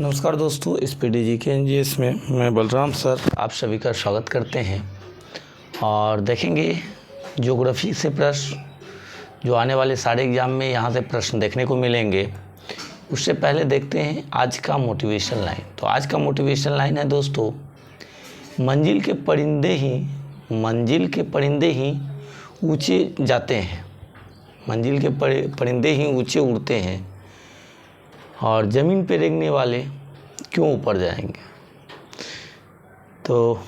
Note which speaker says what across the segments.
Speaker 1: नमस्कार दोस्तों, इस PDGKNGS में मैं बलराम सर आप सभी का स्वागत करते हैं और देखेंगे ज्योग्राफी से प्रश्न जो आने वाले सारे एग्ज़ाम में यहाँ से प्रश्न देखने को मिलेंगे। उससे पहले देखते हैं आज का मोटिवेशन लाइन। तो आज का मोटिवेशन लाइन है दोस्तों, मंजिल के परिंदे ही ऊँचे जाते हैं, मंजिल के परिंदे ही ऊँचे उड़ते हैं और ज़मीन पे रेंगने वाले क्यों ऊपर जाएंगे। तो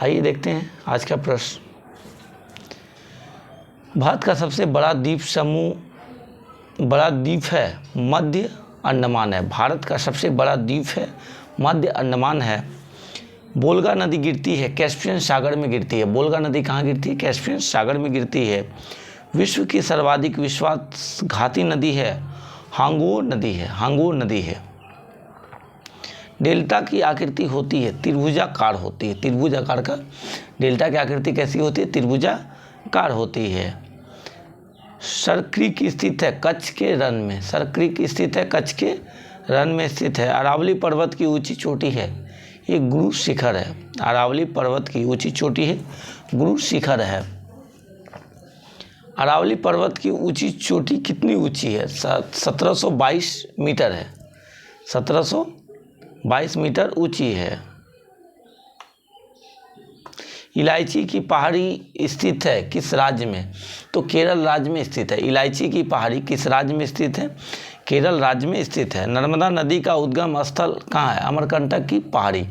Speaker 1: आइए देखते हैं आज का प्रश्न। भारत का सबसे बड़ा द्वीप है मध्य अंडमान है। भारत का सबसे बड़ा द्वीप है मध्य अंडमान है। वोल्गा नदी गिरती है कैस्पियन सागर में गिरती है। वोल्गा नदी कहाँ गिरती है? कैस्पियन सागर में गिरती है। विश्व की सर्वाधिक विश्वासघाती नदी है हांगुओ नदी है। डेल्टा की आकृति होती है त्रिभुजाकार होती है। त्रिभुजाकार का डेल्टा की आकृति कैसी होती है? त्रिभुजाकार होती है। सरक्रीक स्थित है कच्छ के रन में। सरक्रीक स्थित है कच्छ के रन में स्थित है। अरावली पर्वत की ऊंची चोटी है, ये गुरु शिखर है। अरावली पर्वत की ऊंची चोटी है, गुरु शिखर है। अरावली पर्वत की ऊंची चोटी कितनी ऊंची है? 1722 मीटर है। 1722 मीटर ऊंची है। इलायची की पहाड़ी स्थित है किस राज्य में? तो केरल राज्य में स्थित है। इलायची की पहाड़ी किस राज्य में स्थित है? केरल राज्य में स्थित है। नर्मदा नदी का उद्गम स्थल कहाँ है? अमरकंटक की पहाड़ी।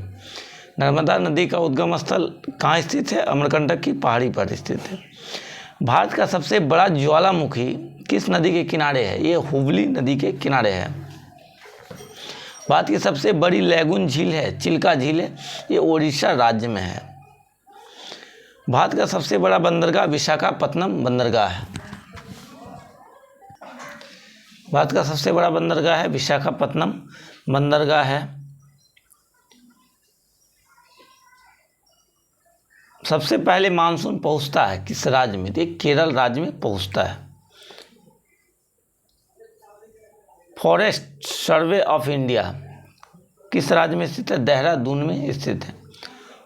Speaker 1: नर्मदा नदी का उद्गम स्थल कहाँ स्थित है? अमरकंटक की पहाड़ी पर स्थित है। भारत का सबसे बड़ा ज्वालामुखी किस नदी के किनारे है? ये हुगली नदी के किनारे है। भारत की सबसे बड़ी लैगून झील है चिल्का झील है, ये उड़ीसा राज्य में है। भारत का सबसे बड़ा बंदरगाह विशाखापत्तनम बंदरगाह है। भारत का सबसे बड़ा बंदरगाह है विशाखापत्तनम बंदरगाह है। सबसे पहले मानसून पहुंचता है किस राज्य में? तो केरल राज्य में पहुंचता है। फॉरेस्ट सर्वे ऑफ इंडिया किस राज्य में स्थित है? देहरादून में स्थित है।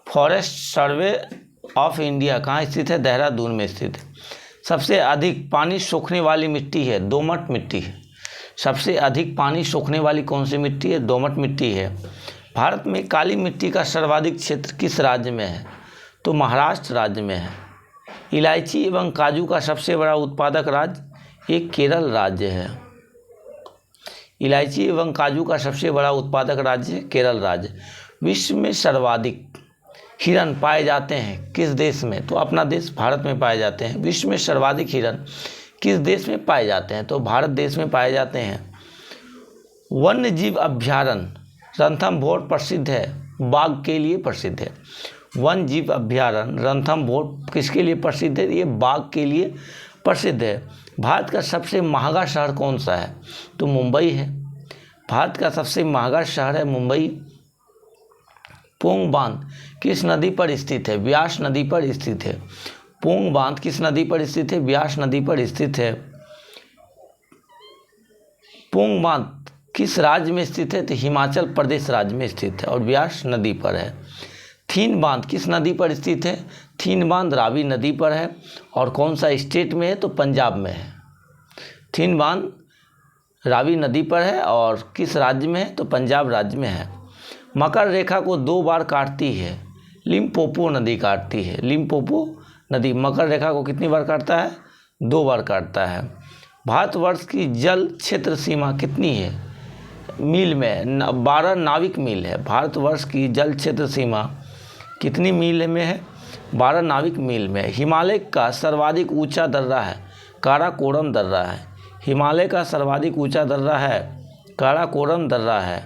Speaker 1: फॉरेस्ट सर्वे ऑफ इंडिया कहाँ स्थित है? देहरादून में स्थित है। सबसे अधिक पानी सोखने वाली मिट्टी है दोमट मिट्टी है। सबसे अधिक पानी सोखने वाली कौन सी मिट्टी है? दोमट मिट्टी है। भारत में काली मिट्टी का सर्वाधिक क्षेत्र किस राज्य में है? तो महाराष्ट्र राज्य में है। इलायची एवं काजू का सबसे बड़ा उत्पादक राज्य एक केरल राज्य है। इलायची एवं काजू का सबसे बड़ा उत्पादक राज्य केरल राज्य। विश्व में सर्वाधिक हिरन पाए जाते हैं किस देश में? तो अपना देश भारत में पाए जाते हैं। विश्व में सर्वाधिक हिरन किस देश में पाए जाते हैं? तो भारत देश में पाए जाते हैं। वन्य जीव अभ्यारण्य रणथंभौर प्रसिद्ध है, बाघ के लिए प्रसिद्ध है। वन्य जीव अभ्यारण्य रणथंभौर किसके लिए प्रसिद्ध है? ये बाघ के लिए प्रसिद्ध है। भारत का सबसे महंगा शहर कौन सा है? तो मुंबई है। भारत का सबसे महंगा शहर है मुंबई। पोंग बांध किस नदी पर स्थित है? व्यास नदी पर स्थित है। पोंग बांध किस नदी पर स्थित है? व्यास नदी पर स्थित है। पोंग बांध किस राज्य में स्थित है? तो हिमाचल प्रदेश राज्य में स्थित है और व्यास नदी पर है। थीन बांध किस नदी पर स्थित है? थीन बांध रावी नदी पर है और कौन सा स्टेट में है? तो पंजाब में है। थीन बांध रावी नदी पर है और किस राज्य में है? तो पंजाब राज्य में है। मकर रेखा को 2 बार काटती है लिम्पोपो नदी काटती है। लिम्पोपो नदी मकर रेखा को कितनी बार काटता है? 2 बार काटता है। भारतवर्ष की जल क्षेत्र सीमा कितनी है? मील में 12 नाविक मील है। भारतवर्ष की जल क्षेत्र सीमा कितनी मील में है? 12 नाविक मील में। हिमालय का सर्वाधिक ऊंचा दर्रा है काराकोरम दर्रा है। हिमालय का सर्वाधिक ऊंचा दर्रा है काराकोरम दर्रा है।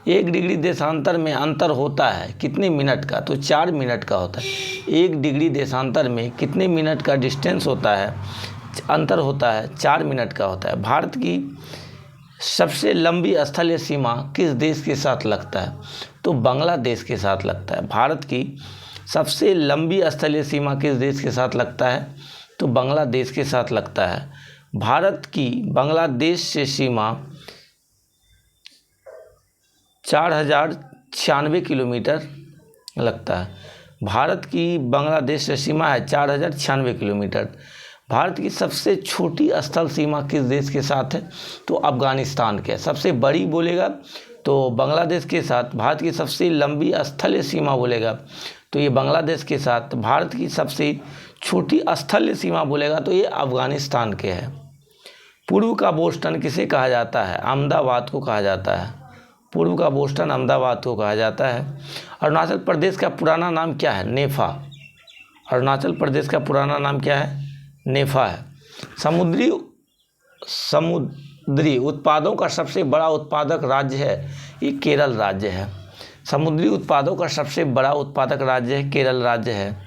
Speaker 1: 1 डिग्री देशांतर में अंतर होता है कितने मिनट का? तो 4 मिनट का होता है। 1 डिग्री देशांतर में कितने मिनट का डिस्टेंस होता है? अंतर होता है 4 मिनट का होता है। भारत की सबसे लंबी स्थलीय सीमा किस देश के साथ लगता है? तो बांग्लादेश के साथ लगता है। भारत की सबसे लंबी स्थलीय सीमा किस देश के साथ लगता है? तो बांग्लादेश के साथ लगता है। भारत की बांग्लादेश से सीमा 4096 किलोमीटर लगता है। भारत की बांग्लादेश से सीमा है 4096 किलोमीटर। भारत की सबसे छोटी स्थल सीमा किस देश के साथ है? तो अफगानिस्तान के। सबसे बड़ी बोलेगा तो बांग्लादेश के साथ। भारत की सबसे लंबी स्थलीय सीमा बोलेगा तो ये बांग्लादेश के साथ। भारत की सबसे छोटी स्थलीय सीमा बोलेगा तो ये अफगानिस्तान के है। पूर्व का बोस्टन किसे कहा जाता है? अहमदाबाद को कहा जाता है। पूर्व का बोस्टन अहमदाबाद को कहा जाता है। अरुणाचल प्रदेश का पुराना नाम क्या है? नेफा। अरुणाचल प्रदेश का पुराना नाम क्या है? नेफा है। समुद्री उत्पादों का सबसे बड़ा उत्पादक राज्य है, ये केरल राज्य है। समुद्री उत्पादों का सबसे बड़ा उत्पादक राज्य है केरल राज्य है।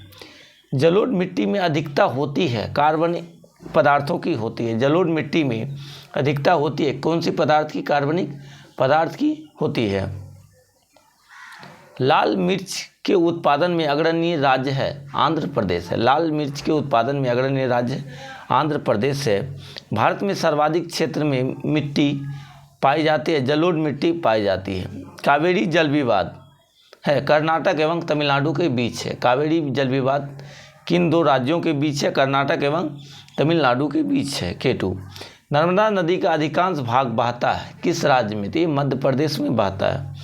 Speaker 1: जलोढ़ मिट्टी में अधिकता होती है कार्बनिक पदार्थों की होती है। जलोढ़ मिट्टी में अधिकता होती है कौन सी पदार्थ की? कार्बनिक पदार्थ की होती है। लाल मिर्च के उत्पादन में अग्रणी राज्य है आंध्र प्रदेश है। लाल मिर्च के उत्पादन में अग्रणी राज्य आंध्र प्रदेश है। भारत में सर्वाधिक क्षेत्र में मिट्टी पाई जाती है, जलोढ़ मिट्टी पाई जाती है। कावेरी जल विवाद है कर्नाटक एवं तमिलनाडु के बीच है। कावेरी जल विवाद किन दो राज्यों के बीच है? कर्नाटक एवं तमिलनाडु के बीच है। केटू। नर्मदा नदी का अधिकांश भाग बहता है किस राज्य में? तो ये मध्य प्रदेश में बहता है।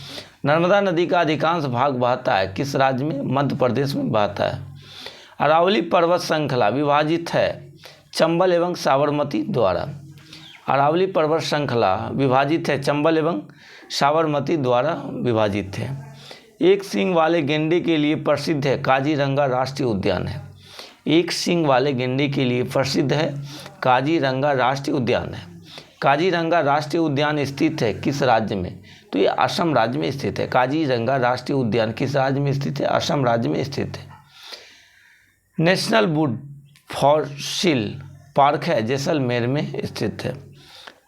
Speaker 1: नर्मदा नदी का अधिकांश भाग बहता है किस राज्य में? मध्य प्रदेश में बहता है। अरावली पर्वत श्रृंखला विभाजित है चंबल एवं साबरमती द्वारा। अरावली पर्वत श्रृंखला विभाजित है चंबल एवं साबरमती द्वारा विभाजित है। एक सींग वाले गेंडे के लिए प्रसिद्ध है काजीरंगा राष्ट्रीय उद्यान है। एक सींग वाले गेंडे के लिए प्रसिद्ध है काजीरंगा राष्ट्रीय उद्यान है। काजीरंगा राष्ट्रीय उद्यान स्थित है किस राज्य में? तो ये असम राज्य में स्थित है। काजीरंगा राष्ट्रीय उद्यान किस राज्य में स्थित है? असम राज्य में स्थित है। नेशनल वुड फॉसिल पार्क है जैसलमेर में स्थित है।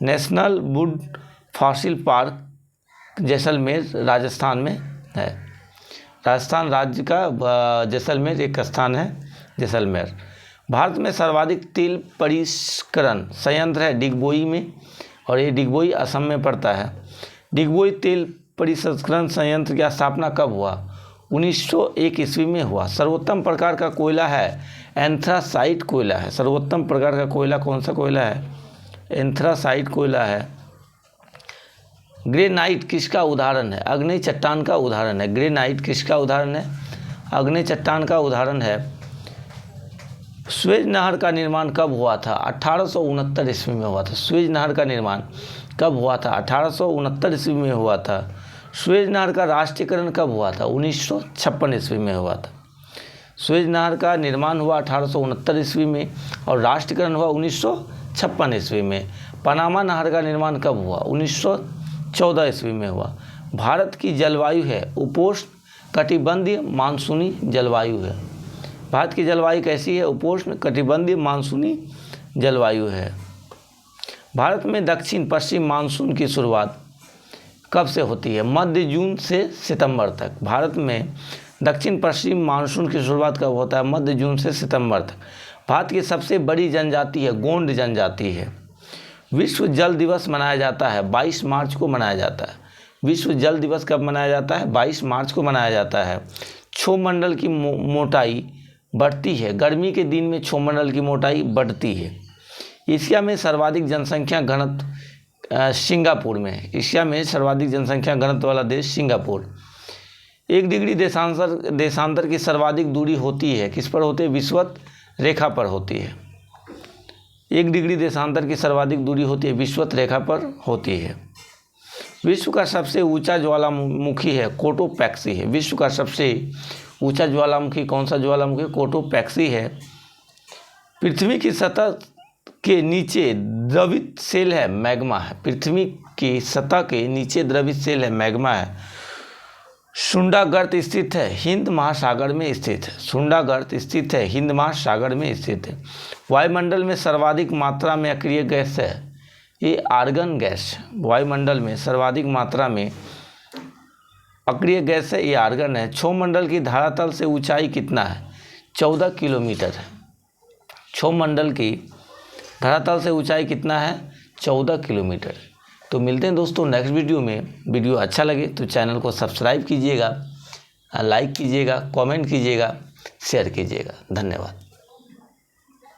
Speaker 1: National would fossil park Jaisalmer Rajasthan में है। राजस्थान राज्य का जैसलमेर एक स्थान है जैसलमेर। भारत में सर्वाधिक तेल परिष्करण संयंत्र है डिगबोई में और ये डिगबोई असम में पड़ता है। डिगबोई तेल परिष्करण संयंत्र की स्थापना कब हुआ? 1901 ईस्वी में हुआ। सर्वोत्तम प्रकार का कोयला है एंथ्रासाइट कोयला है। सर्वोत्तम प्रकार का कोयला कौन सा कोयला है? एंथ्रासाइट कोयला है। ग्रेनाइट किसका उदाहरण है? अग्नि चट्टान का उदाहरण है। ग्रेनाइट किसका उदाहरण है? अग्नि चट्टान का उदाहरण है। सुएज नहर का निर्माण कब हुआ था? 1869 ईस्वी में हुआ था। सुएज नहर का निर्माण कब हुआ था? 1869 ईस्वी में हुआ था। सुएज नहर का राष्ट्रीयकरण कब हुआ था? 1956 ईस्वी में हुआ था। सुएज नहर का निर्माण हुआ 1869 ईस्वी में और राष्ट्रीयकरण हुआ 1956 ईस्वी में। पनामा नहर का निर्माण कब हुआ? 1914 ईस्वी में हुआ। भारत की जलवायु है उपोष्ण कटिबंधीय मानसूनी जलवायु है। भारत की जलवायु कैसी है? उपोष्ण कटिबंधीय मानसूनी जलवायु है। भारत में दक्षिण पश्चिम मानसून की शुरुआत कब से होती है? मध्य जून से सितंबर तक। भारत में दक्षिण पश्चिम मानसून की शुरुआत कब होता है? मध्य जून से सितंबर तक। भारत की सबसे बड़ी जनजाति है गोंड जनजाति है। विश्व जल दिवस मनाया जाता है 22 मार्च को मनाया जाता है। विश्व जल दिवस कब मनाया जाता है? 22 मार्च को मनाया जाता है। क्षोभमंडल की मोटाई बढ़ती है। गर्मी के दिन में क्षोभमंडल की मोटाई बढ़ती है। एशिया में सर्वाधिक जनसंख्या घनत्व सिंगापुर में है। एशिया में सर्वाधिक जनसंख्या घनत्व वाला देश सिंगापुर। 1 डिग्री देशांतर की सर्वाधिक दूरी होती है किस पर होती है? विषुवत रेखा पर होती है। 1 डिग्री देशांतर की सर्वाधिक दूरी होती है विषुवत रेखा पर होती है। विश्व का सबसे ऊंचा ज्वालामुखी है कोटोपैक्सी है। विश्व का सबसे ऊंचा ज्वालामुखी कौन सा ज्वालामुखी? कोटोपैक्सी है। पृथ्वी की सतह के नीचे द्रवित सेल है मैग्मा है। पृथ्वी की सतह के नीचे द्रवित सेल है मैग्मा है। सुंडा गर्त स्थित है हिंद महासागर में स्थित है। सुंडा गर्त स्थित है हिंद महासागर में स्थित है। वायुमंडल में सर्वाधिक मात्रा में अक्रिय गैस है ये आर्गन गैस। वायुमंडल में सर्वाधिक मात्रा में अक्रिय गैस है ये आर्गन है। क्षोभमंडल की धरातल से ऊंचाई कितना है? 14 किलोमीटर है। क्षोभमंडल की धरातल से ऊंचाई कितना है? 14 किलोमीटर। तो मिलते हैं दोस्तों नेक्स्ट वीडियो में। वीडियो अच्छा लगे तो चैनल को सब्सक्राइब कीजिएगा, लाइक कीजिएगा, कमेंट कीजिएगा, शेयर कीजिएगा। धन्यवाद।